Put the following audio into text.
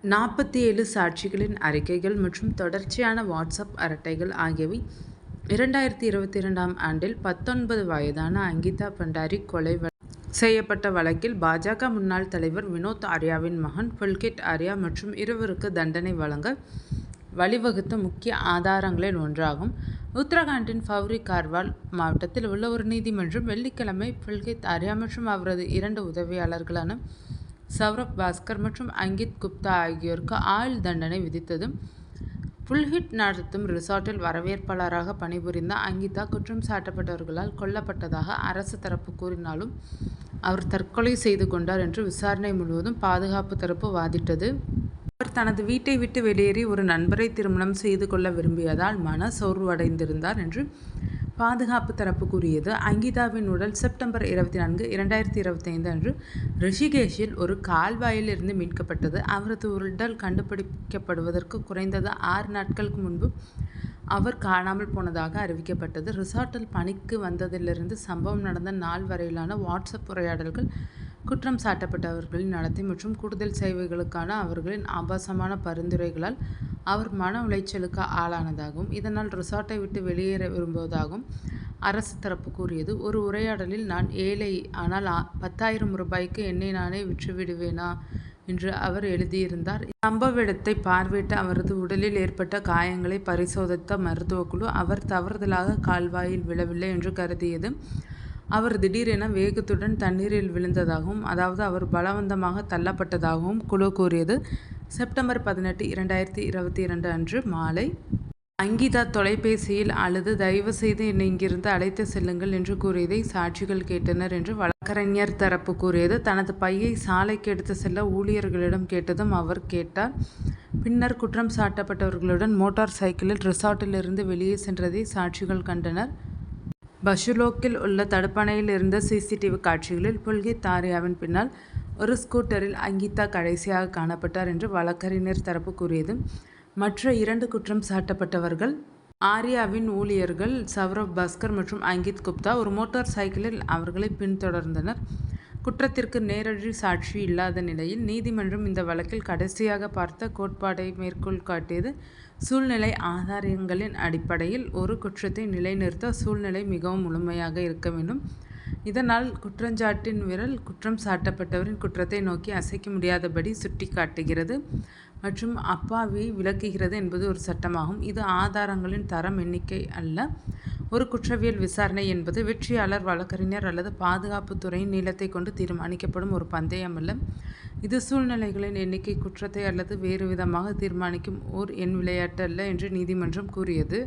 47 சாட்சிகளின் அறிக்கைகள் மற்றும் தொடர்ச்சியான வாட்ஸ்அப் அரட்டைகள் ஆகியவை 2022ஆம் ஆண்டில் 19 வயதான அங்கிதா பண்டாரி கொலை செய்யப்பட்ட வழக்கில் பாஜக முன்னாள் தலைவர் வினோத் ஆர்யாவின் மகன் புல்கித் ஆர்யா மற்றும் இருவருக்கு தண்டனை வழங்க வழிவகுத்த முக்கிய ஆதாரங்களில் ஒன்றாகும். உத்தரகாண்டின் பௌரி கார்வால் மாவட்டத்தில் உள்ள ஒரு நீதிமன்றம் வெள்ளிக்கிழமை புல்கித் ஆர்யா மற்றும் அவரது 2 உதவியாளர்களான சௌரப் பாஸ்கர் மற்றும் அங்கித் குப்தா ஆகியோருக்கு ஆயுள் தண்டனை விதித்தது. புல்கிட் நடத்தும் ரிசார்ட்டில் வரவேற்பாளராக பணிபுரிந்த அங்கிதா குற்றம் சாட்டப்பட்டவர்களால் கொல்லப்பட்டதாக அரசு தரப்பு கூறினாலும் அவர் தற்கொலை செய்து கொண்டார் என்று விசாரணை முழுவதும் பாதுகாப்பு தரப்பு வாதிட்டது. அவர் தனது வீட்டை விட்டு வெளியேறி ஒரு நண்பரை திருமணம் செய்து கொள்ள விரும்பியதால் மன சோர்வடைந்திருந்தார் என்று பாதுகாப்பு தரப்பு கூறியது. அங்கிதாவின் உடல் செப்டம்பர் 24, 2025 அன்று ரிஷிகேஷில் ஒரு கால்வாயில் இருந்து மீட்கப்பட்டது. அவரது உடல் கண்டுபிடிக்கப்படுவதற்கு குறைந்தது 6 நாட்களுக்கு முன்பு அவர் காணாமல் போனதாக அறிவிக்கப்பட்டது. ரிசார்ட்டில் பணிக்கு வந்ததிலிருந்து சம்பவம் நடந்த நாள் வரையிலான வாட்ஸ்அப் உரையாடல்கள் குற்றம் சாட்டப்பட்டவர்களின் நடத்தை மற்றும் கூடுதல் சேவைகளுக்கான அவர்களின் ஆபாசமான பரிந்துரைகளால் அவர் மன உளைச்சலுக்கு ஆளானதாகவும் இதனால் ரிசார்ட்டை விட்டு வெளியேற விரும்புவதாகவும் அரசு தரப்பு கூறியது. ஒரு உரையாடலில் நான் ஏழை, ஆனால் 10,000 ரூபாய்க்கு என்னை நானே விற்றுவிடுவேனா என்று அவர் எழுதியிருந்தார். சம்பவ இடத்தை பார்வையிட்ட அவரது உடலில் ஏற்பட்ட காயங்களை பரிசோதித்த மருத்துவக்குழு அவர் தவறுதலாக கால்வாயில் விழவில்லை என்று கருதியது. அவர் திடீரென வேகத்துடன் தண்ணீரில் விழுந்ததாகவும் அதாவது அவர் பலவந்தமாக தள்ளப்பட்டதாகவும் குழு கூறியது. செப்டம்பர் 18, 2022 அன்று மாலை அங்கிதா தொலைபேசியில் அழுது தயவு செய்து என்னை இங்கிருந்து அழைத்து செல்லுங்கள் என்று கூறியதை சாட்சிகள் கேட்டனர் என்று வழக்கறிஞர் தரப்பு கூறியது. தனது பையை சாலைக்கு எடுத்து செல்ல ஊழியர்களிடம் கேட்டதும் அவர் கேட்டார். பின்னர் குற்றம் சாட்டப்பட்டவர்களுடன் மோட்டார் சைக்கிளில் ரிசார்ட்டிலிருந்து வெளியே சென்றதை சாட்சிகள் கண்டனர். பஷுலோக்கில் உள்ள தடுப்பணையில் இருந்த சிசிடிவி காட்சிகளில் புல்கித் ஆர்யாவின் பின்னால் ஒரு ஸ்கூட்டரில் அங்கிதா கடைசியாக காணப்பட்டார் என்று வழக்கறிஞர் தரப்பு கூறியது. மற்ற 2 குற்றம் சாட்டப்பட்டவர்கள் ஆர்யாவின் ஊழியர்கள் சௌரப் பாஸ்கர் மற்றும் அங்கித் குப்தா ஒரு மோட்டார் சைக்கிளில் அவர்களை பின்தொடர்ந்தனர். குற்றத்திற்கு நேரடி சாட்சி இல்லாத நிலையில் நீதிமன்றம் இந்த வழக்கில் கடைசியாக பார்த்த கோட்பாட்டை மேற்கோள் காட்டியது. சூழ்நிலை ஆதாரங்களின் அடிப்படையில் ஒரு குற்றத்தை நிலைநிறுத்த சூழ்நிலை மிகவும் முழுமையாக இருக்க வேண்டும். இதனால் குற்றச்சாட்டின் விரல் குற்றம் சாட்டப்பட்டவரின் குற்றத்தை நோக்கி அசைக்க முடியாதபடி சுட்டிக்காட்டுகிறது மற்றும் அப்பாவியை விளக்குகிறது என்பது ஒரு சட்டமாகும். இது ஆதாரங்களின் தரம் எண்ணிக்கை அல்ல. ஒரு குற்றவியல் விசாரணை என்பது வெற்றியாளர் வழக்கறிஞர் அல்லது பாதுகாப்பு துறையின் நீளத்தை கொண்டு தீர்மானிக்கப்படும் ஒரு பந்தயம் அல்ல. இது சூழ்நிலைகளின் எண்ணிக்கை குற்றத்தை அல்லது வேறு விதமாக தீர்மானிக்கும் ஓர் எண் விளையாட்டு அல்ல என்று நீதிமன்றம் கூறியது.